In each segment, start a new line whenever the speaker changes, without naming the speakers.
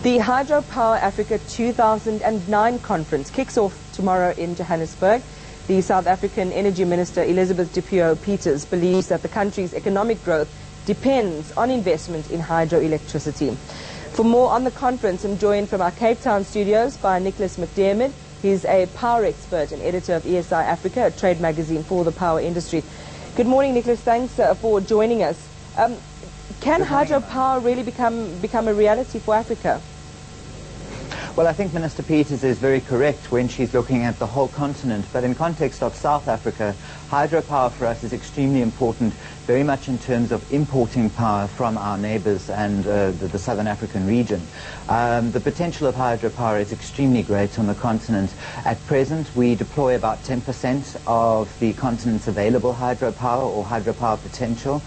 The Hydropower Africa 2009 conference kicks off tomorrow in Johannesburg. The South African Energy Minister Elizabeth Peters believes that the country's economic growth depends on investment in hydroelectricity. For more on the conference, I'm joined from our Cape Town studios by Nicholas McDiarmid. He's a power expert and editor of ESI Africa, a trade magazine for the power industry. Good morning, Nicholas. Thanks for joining us. Can hydropower really become a reality for Africa?
Well, I think Minister Peters is very correct when she's looking at the whole continent. But in context of South Africa, hydropower for us is extremely important, very much in terms of importing power from our neighbours and the Southern African region. The potential of hydropower is extremely great on the continent. At present, we deploy about 10% of the continent's available hydropower or hydropower potential.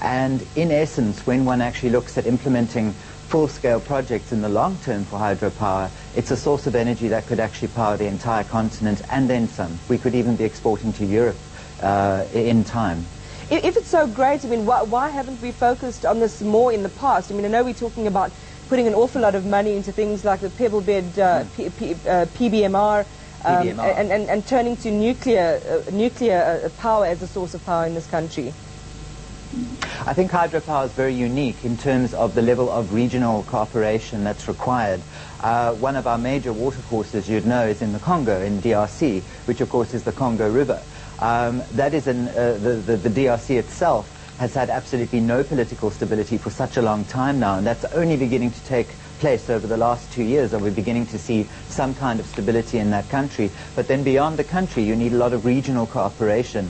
And in essence, when one actually looks at implementing full-scale projects in the long term for hydropower, it's a source of energy that could actually power the entire continent and then some. We could even be exporting to Europe in time.
If it's so great, I mean, why haven't we focused on this more in the past? I mean, I know we're talking about putting an awful lot of money into things like the pebble bed PBMR, and turning to nuclear power as a source of power in this country.
I think hydropower is very unique in terms of the level of regional cooperation that's required. One of our major watercourses, you'd know, is in the Congo, in DRC, which of course is the Congo River. That is the DRC itself has had absolutely no political stability for such a long time now, and that's only beginning to take place over the last 2 years, and we're beginning to see some kind of stability in that country. But then beyond the country, you need a lot of regional cooperation.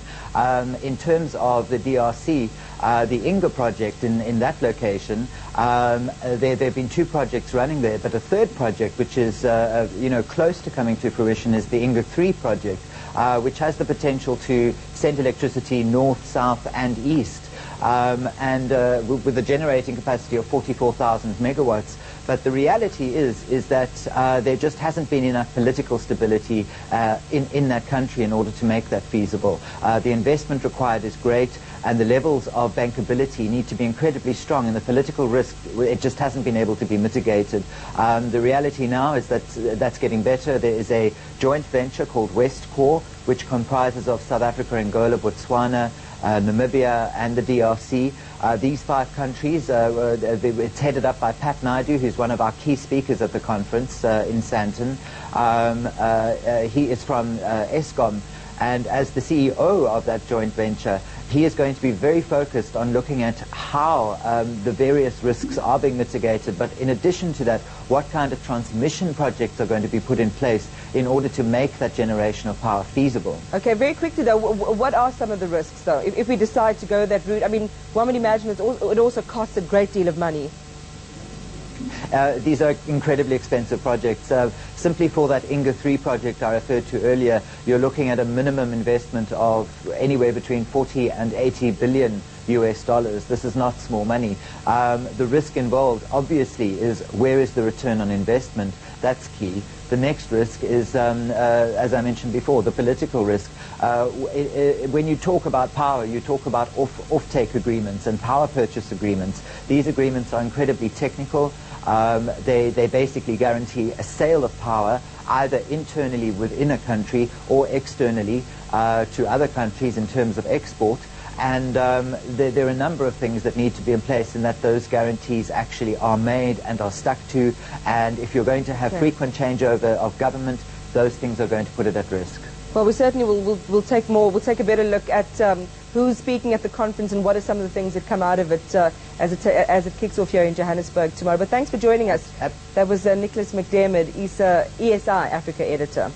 In terms of the DRC, the Inga project in that location, there have been 2 projects running there, but a third project, which is close to coming to fruition, is the Inga 3 project, which has the potential to send electricity north, south, and east, with a generating capacity of 44,000 megawatts. But the reality is that there just hasn't been enough political stability in that country in order to make that feasible. The investment required is great, and the levels of bankability need to be incredibly strong, and the political risk, it just hasn't been able to be mitigated. The reality now is that that's getting better. There is a joint venture called Westcore, which comprises of South Africa, Angola, Botswana, Namibia and the DRC. These 5 countries, it's headed up by Pat Naidu, who's one of our key speakers at the conference in Sandton. He is from Eskom, and as the CEO of that joint venture, he is going to be very focused on looking at how the various risks are being mitigated, but in addition to that, what kind of transmission projects are going to be put in place in order to make that generation of power feasible. Okay,
very quickly though, what are some of the risks though, if we decide to go that route? I mean, one would imagine it also costs a great deal of money.
These are incredibly expensive projects. Simply for that Inga 3 project I referred to earlier, you're looking at a minimum investment of anywhere between 40 and 80 billion US dollars. This is not small money. The risk involved, obviously, is where is the return on investment? That's key. The next risk is, as I mentioned before, the political risk. When you talk about power, you talk about off-take agreements and power purchase agreements. These agreements are incredibly technical. They basically guarantee a sale of power either internally within a country or externally to other countries in terms of export. And there are a number of things that need to be in place, and that those guarantees actually are made and are stuck to. And if you're going to have frequent changeover of government, those things are going to put it at risk.
Well, we certainly will take a better look at who's speaking at the conference and what are some of the things that come out of it as it kicks off here in Johannesburg tomorrow. But thanks for joining us. That was Nicholas McDiarmid, ESI Africa editor.